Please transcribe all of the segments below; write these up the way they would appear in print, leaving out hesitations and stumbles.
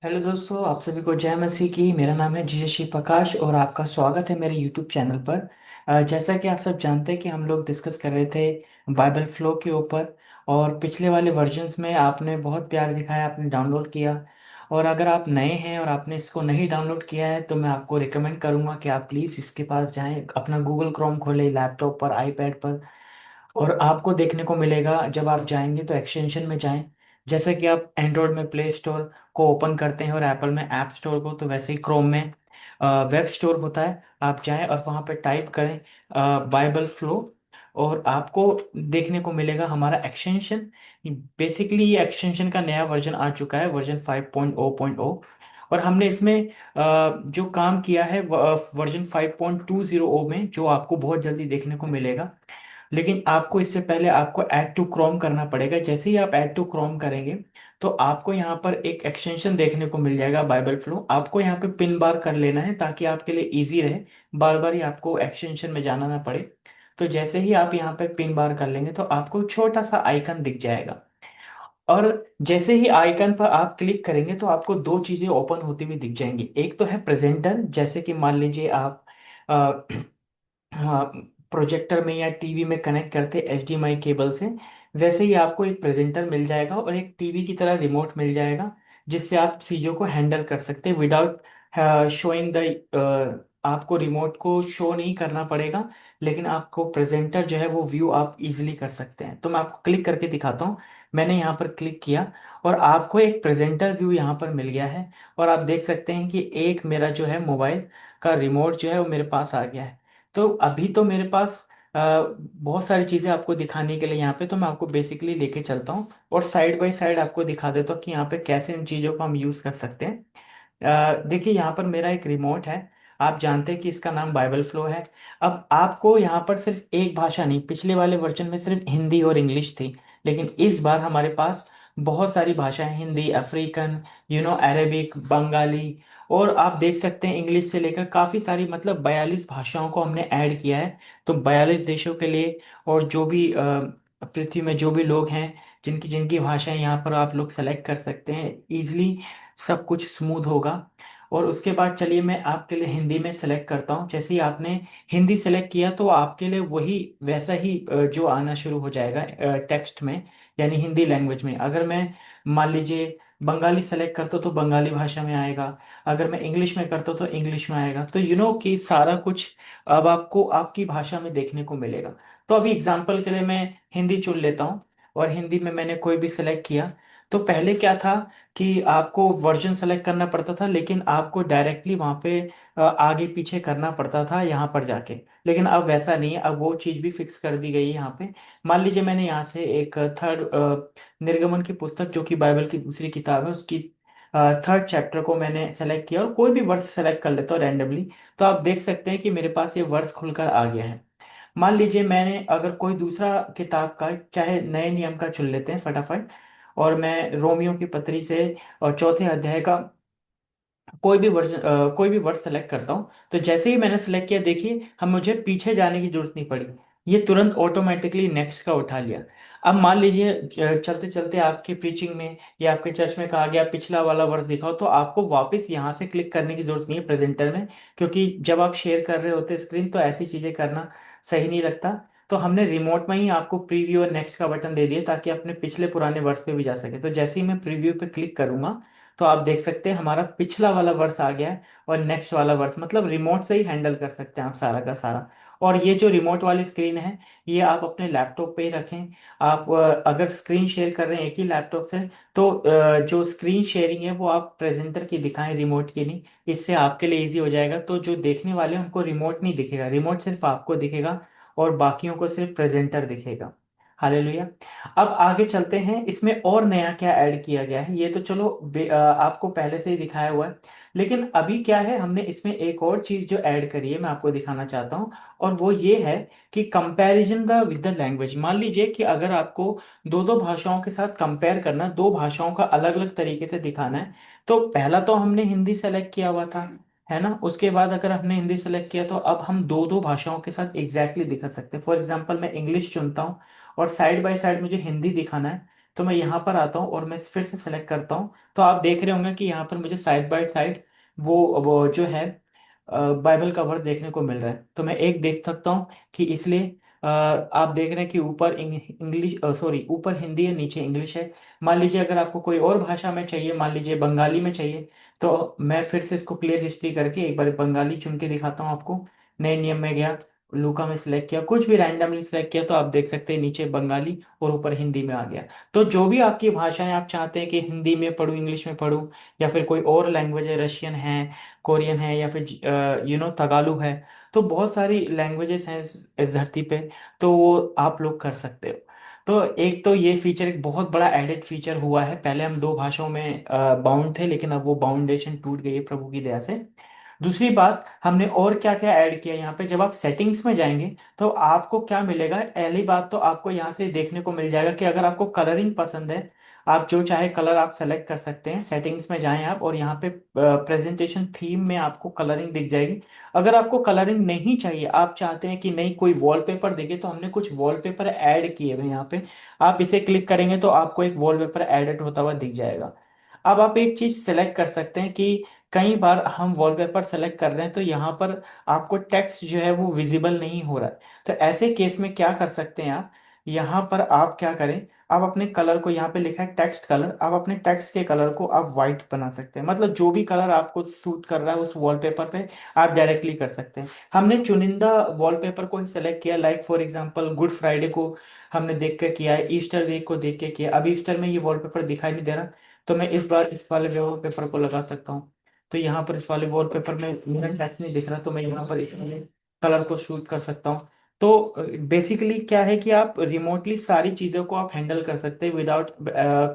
Hello दोस्तों, आप सभी को जय मसीह की। मेरा नाम है जी श्री प्रकाश और आपका स्वागत है मेरे यूट्यूब चैनल पर। जैसा कि आप सब जानते हैं कि हम लोग डिस्कस कर रहे थे बाइबल फ्लो के ऊपर। और पिछले वाले वर्जन्स में आपने बहुत प्यार दिखाया, आपने डाउनलोड किया। और अगर आप नए हैं और आपने इसको नहीं डाउनलोड किया है तो मैं आपको रिकमेंड करूंगा कि आप प्लीज़ इसके पास जाएं, अपना गूगल क्रोम खोलें लैपटॉप पर, आईपैड पर। और आपको देखने को मिलेगा जब आप जाएंगे तो एक्सटेंशन में जाएं। जैसे कि आप एंड्रॉयड में प्ले स्टोर को ओपन करते हैं और एप्पल में ऐप स्टोर को, तो वैसे ही क्रोम में वेब स्टोर होता है। आप जाएं और वहाँ पे टाइप करें बाइबल फ्लो, और आपको देखने को मिलेगा हमारा एक्सटेंशन। बेसिकली ये एक्सटेंशन का नया वर्जन आ चुका है, वर्जन 5.0.0। और हमने इसमें जो काम किया है वर्जन 5.20 में, जो आपको बहुत जल्दी देखने को मिलेगा। लेकिन आपको इससे पहले आपको ऐड टू क्रोम करना पड़ेगा। जैसे ही आप ऐड टू क्रोम करेंगे तो आपको यहाँ पर एक एक्सटेंशन देखने को मिल जाएगा बाइबल फ्लो। आपको यहाँ पे पिन बार कर लेना है ताकि आपके लिए इजी रहे, बार बार ही आपको एक्सटेंशन में जाना ना पड़े। तो जैसे ही आप यहाँ पे पिन बार कर लेंगे तो आपको छोटा सा आइकन दिख जाएगा। और जैसे ही आइकन पर आप क्लिक करेंगे तो आपको दो चीजें ओपन होती हुई दिख जाएंगी। एक तो है प्रेजेंटर, जैसे कि मान लीजिए आप हाँ, प्रोजेक्टर में या टीवी में कनेक्ट करते HDMI केबल से, वैसे ही आपको एक प्रेजेंटर मिल जाएगा और एक टीवी की तरह रिमोट मिल जाएगा, जिससे आप चीज़ों को हैंडल कर सकते हैं विदाउट शोइंग द। आपको रिमोट को शो नहीं करना पड़ेगा, लेकिन आपको प्रेजेंटर जो है वो व्यू आप इजीली कर सकते हैं। तो मैं आपको क्लिक करके दिखाता हूँ। मैंने यहाँ पर क्लिक किया और आपको एक प्रेजेंटर व्यू यहाँ पर मिल गया है। और आप देख सकते हैं कि एक मेरा जो है मोबाइल का रिमोट जो है वो मेरे पास आ गया है। तो अभी तो मेरे पास बहुत सारी चीज़ें आपको दिखाने के लिए यहाँ पे, तो मैं आपको बेसिकली लेके चलता हूँ और साइड बाय साइड आपको दिखा देता हूँ कि यहाँ पे कैसे इन चीज़ों को हम यूज़ कर सकते हैं। देखिए, यहाँ पर मेरा एक रिमोट है। आप जानते हैं कि इसका नाम बाइबल फ्लो है। अब आपको यहाँ पर सिर्फ एक भाषा नहीं, पिछले वाले वर्जन में सिर्फ हिंदी और इंग्लिश थी, लेकिन इस बार हमारे पास बहुत सारी भाषाएं, हिंदी, अफ्रीकन, अरेबिक, बंगाली, और आप देख सकते हैं इंग्लिश से लेकर काफ़ी सारी, मतलब 42 भाषाओं को हमने ऐड किया है। तो 42 देशों के लिए, और जो भी पृथ्वी में जो भी लोग हैं, जिनकी जिनकी भाषाएं यहाँ पर आप लोग सेलेक्ट कर सकते हैं इजीली, सब कुछ स्मूथ होगा। और उसके बाद चलिए मैं आपके लिए हिंदी में सेलेक्ट करता हूँ। जैसे ही आपने हिंदी सेलेक्ट किया तो आपके लिए वही वैसा ही जो आना शुरू हो जाएगा टेक्स्ट में, यानी हिंदी लैंग्वेज में। अगर मैं मान लीजिए बंगाली सेलेक्ट करता हूँ तो बंगाली भाषा में आएगा। अगर मैं इंग्लिश में करता हूँ तो इंग्लिश में आएगा। तो कि सारा कुछ अब आपको आपकी भाषा में देखने को मिलेगा। तो अभी एग्जाम्पल के लिए मैं हिंदी चुन लेता हूँ और हिंदी में मैंने कोई भी सेलेक्ट किया। तो पहले क्या था कि आपको वर्जन सेलेक्ट करना पड़ता था, लेकिन आपको डायरेक्टली वहाँ पे आगे पीछे करना पड़ता था यहाँ पर जाके। लेकिन अब वैसा नहीं है, अब वो चीज़ भी फिक्स कर दी गई है यहाँ पे। मान लीजिए मैंने यहाँ से एक थर्ड निर्गमन की पुस्तक, जो कि बाइबल की दूसरी किताब है, उसकी थर्ड चैप्टर को मैंने सेलेक्ट किया और कोई भी वर्स सेलेक्ट कर लेता हूँ रैंडमली। तो आप देख सकते हैं कि मेरे पास ये वर्स खुलकर आ गया है। मान लीजिए मैंने अगर कोई दूसरा किताब का, चाहे नए नियम का चुन लेते हैं फटाफट, और मैं रोमियो की पत्री से और चौथे अध्याय का कोई भी वर्ड सेलेक्ट करता हूँ। तो जैसे ही मैंने सेलेक्ट किया, देखिए हम मुझे पीछे जाने की जरूरत नहीं पड़ी, ये तुरंत ऑटोमेटिकली नेक्स्ट का उठा लिया। अब मान लीजिए चलते चलते आपके प्रीचिंग में या आपके चर्च में कहा गया पिछला वाला वर्ड दिखाओ, तो आपको वापस यहाँ से क्लिक करने की जरूरत नहीं है प्रेजेंटर में, क्योंकि जब आप शेयर कर रहे होते स्क्रीन तो ऐसी चीजें करना सही नहीं लगता। तो हमने रिमोट में ही आपको प्रीव्यू और नेक्स्ट का बटन दे दिया ताकि अपने पिछले पुराने वर्ड्स पे भी जा सके। तो जैसे ही मैं प्रीव्यू पे क्लिक करूंगा तो आप देख सकते हैं हमारा पिछला वाला वर्ष आ गया है और नेक्स्ट वाला वर्ष, मतलब रिमोट से ही हैंडल कर सकते हैं आप सारा का सारा। और ये जो रिमोट वाली स्क्रीन है, ये आप अपने लैपटॉप पे ही रखें। आप अगर स्क्रीन शेयर कर रहे हैं एक ही लैपटॉप से, तो जो स्क्रीन शेयरिंग है वो आप प्रेजेंटर की दिखाएं, रिमोट की नहीं। इससे आपके लिए इजी हो जाएगा। तो जो देखने वाले हैं उनको रिमोट नहीं दिखेगा, रिमोट सिर्फ आपको दिखेगा और बाकियों को सिर्फ प्रेजेंटर दिखेगा। हालेलुया। अब आगे चलते हैं, इसमें और नया क्या ऐड किया गया है। ये तो चलो आपको पहले से ही दिखाया हुआ है, लेकिन अभी क्या है, हमने इसमें एक और चीज जो ऐड करी है मैं आपको दिखाना चाहता हूँ। और वो ये है कि comparison the with the language. मान लीजिए कि अगर आपको दो दो भाषाओं के साथ कंपेयर करना, दो भाषाओं का अलग अलग तरीके से दिखाना है, तो पहला तो हमने हिंदी सेलेक्ट किया हुआ था, है ना। उसके बाद अगर हमने हिंदी सेलेक्ट किया तो अब हम दो दो भाषाओं के साथ एग्जैक्टली दिखा सकते हैं। फॉर एग्जाम्पल मैं इंग्लिश चुनता हूँ और साइड बाय साइड मुझे हिंदी दिखाना है, तो मैं यहाँ पर आता हूँ और मैं फिर से सेलेक्ट करता हूँ, तो आप देख रहे होंगे कि यहाँ पर मुझे साइड बाय साइड वो जो है बाइबल का वर्ड देखने को मिल रहा है। तो मैं एक देख सकता हूँ कि इसलिए आप देख रहे हैं कि ऊपर इंग्लिश, सॉरी, ऊपर हिंदी है, नीचे इंग्लिश है। मान लीजिए अगर आपको कोई और भाषा में चाहिए, मान लीजिए बंगाली में चाहिए, तो मैं फिर से इसको क्लियर हिस्ट्री करके एक बार बंगाली चुन के दिखाता हूँ आपको। नए नियम में गया, लूका में सिलेक्ट किया, कुछ भी रैंडमली सिलेक्ट किया, तो आप देख सकते हैं नीचे बंगाली और ऊपर हिंदी में आ गया। तो जो भी आपकी भाषाएं आप चाहते हैं कि हिंदी में पढूं, इंग्लिश में पढूं, या फिर कोई और लैंग्वेज है, रशियन है, कोरियन है, या फिर तगालू है, तो बहुत सारी लैंग्वेजेस हैं इस धरती पे, तो वो आप लोग कर सकते हो। तो एक तो ये फीचर एक बहुत बड़ा एडेड फीचर हुआ है। पहले हम दो भाषाओं में बाउंड थे, लेकिन अब वो बाउंडेशन टूट गई है प्रभु की दया से। दूसरी बात, हमने और क्या क्या ऐड किया यहाँ पे, जब आप सेटिंग्स में जाएंगे तो आपको क्या मिलेगा। पहली बात तो आपको यहाँ से देखने को मिल जाएगा कि अगर आपको कलरिंग पसंद है, आप जो चाहे कलर आप सेलेक्ट कर सकते हैं। सेटिंग्स में जाएं आप, और यहाँ पे प्रेजेंटेशन थीम में आपको कलरिंग दिख जाएगी। अगर आपको कलरिंग नहीं चाहिए, आप चाहते हैं कि नहीं कोई वॉलपेपर देखे, तो हमने कुछ वॉलपेपर ऐड किए हुए हैं यहाँ पे। आप इसे क्लिक करेंगे तो आपको एक वॉलपेपर एडिट होता हुआ दिख जाएगा। अब आप एक चीज सेलेक्ट कर सकते हैं कि कई बार हम वॉलपेपर सेलेक्ट कर रहे हैं तो यहाँ पर आपको टेक्स्ट जो है वो विजिबल नहीं हो रहा है। तो ऐसे केस में क्या कर सकते हैं आप, यहाँ पर आप क्या करें, आप अपने कलर को, यहाँ पे लिखा है टेक्स्ट कलर, आप अपने टेक्स्ट के कलर को आप वाइट बना सकते हैं। मतलब जो भी कलर आपको सूट कर रहा है उस वॉलपेपर पे आप डायरेक्टली कर सकते हैं। हमने चुनिंदा वॉलपेपर को ही सेलेक्ट किया, like for example good Friday को हमने देख के किया है, ईस्टर डे को देख के किया। अब ईस्टर में ये वॉलपेपर दिखाई नहीं दे रहा, तो मैं इस बार इस वाले वॉलपेपर को लगा सकता हूँ। तो यहाँ पर इस वाले वॉलपेपर में मेरा टेक्स्ट नहीं दिख रहा, तो मैं यहाँ पर इसमें कलर को शूट कर सकता हूँ। तो बेसिकली क्या है कि आप रिमोटली सारी चीज़ों को आप हैंडल कर सकते हैं विदाउट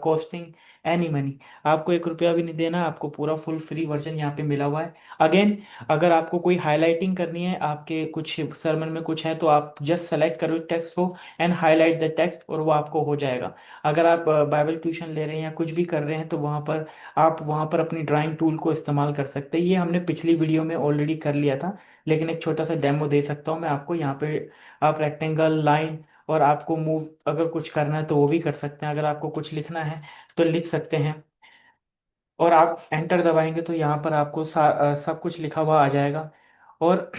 कॉस्टिंग एनी मनी। आपको 1 रुपया भी नहीं देना, आपको पूरा फुल फ्री वर्जन यहाँ पे मिला हुआ है। अगेन, अगर आपको कोई हाईलाइटिंग करनी है, आपके कुछ सरमन में कुछ है, तो आप जस्ट सेलेक्ट करो टेक्स्ट को एंड हाईलाइट द टेक्स्ट, और वो आपको हो जाएगा। अगर आप बाइबल ट्यूशन ले रहे हैं या कुछ भी कर रहे हैं, तो वहाँ पर आप वहाँ पर अपनी ड्राइंग टूल को इस्तेमाल कर सकते हैं। ये हमने पिछली वीडियो में ऑलरेडी कर लिया था, लेकिन एक छोटा सा डेमो दे सकता हूँ मैं आपको यहाँ पे। आप रेक्टेंगल, लाइन, और आपको मूव अगर कुछ करना है तो वो भी कर सकते हैं। अगर आपको कुछ लिखना है तो लिख सकते हैं, और आप एंटर दबाएंगे तो यहाँ पर आपको सब कुछ लिखा हुआ आ जाएगा। और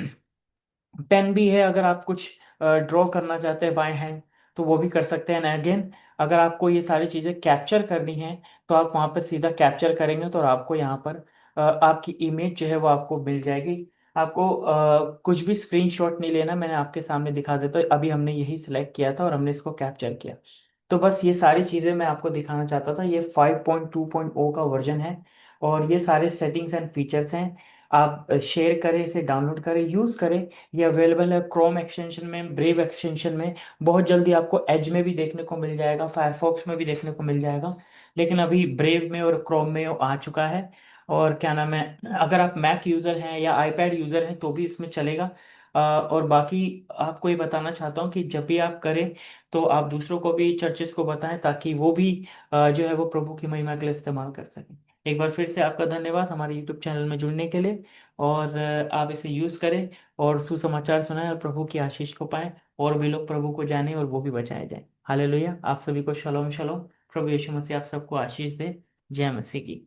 पेन भी है, अगर आप कुछ ड्रॉ करना चाहते हैं बाय हैंड तो वो भी कर सकते हैं। अगेन, अगर आपको ये सारी चीज़ें कैप्चर करनी है तो आप वहाँ पर सीधा कैप्चर करेंगे, तो आपको यहाँ पर आपकी इमेज जो है वो आपको मिल जाएगी। आपको कुछ भी स्क्रीनशॉट नहीं लेना, मैंने आपके सामने दिखा देता हूँ। अभी हमने यही सिलेक्ट किया था और हमने इसको कैप्चर किया। तो बस ये सारी चीज़ें मैं आपको दिखाना चाहता था। ये 5.2.0 का वर्जन है, और ये सारे सेटिंग्स एंड फीचर्स हैं। आप शेयर करें, इसे डाउनलोड करें, यूज़ करें। ये अवेलेबल है क्रोम एक्सटेंशन में, ब्रेव एक्सटेंशन में। बहुत जल्दी आपको एज में भी देखने को मिल जाएगा, फायरफॉक्स में भी देखने को मिल जाएगा, लेकिन अभी ब्रेव में और क्रोम में वो आ चुका है। और क्या नाम है, अगर आप मैक यूज़र हैं या आईपैड यूज़र हैं तो भी इसमें चलेगा। और बाकी आपको ये बताना चाहता हूँ कि जब भी आप करें तो आप दूसरों को भी, चर्चेस को बताएं, ताकि वो भी जो है वो प्रभु की महिमा के लिए इस्तेमाल कर सकें। एक बार फिर से आपका धन्यवाद हमारे यूट्यूब चैनल में जुड़ने के लिए। और आप इसे यूज़ करें और सुसमाचार सुनाएं और प्रभु की आशीष को पाएं, और भी लोग प्रभु को जानें और वो भी बचाए जाएं। हालेलुया। आप सभी को शलोम शलोम। प्रभु यीशु मसीह आप सबको आशीष दे। जय मसीह की।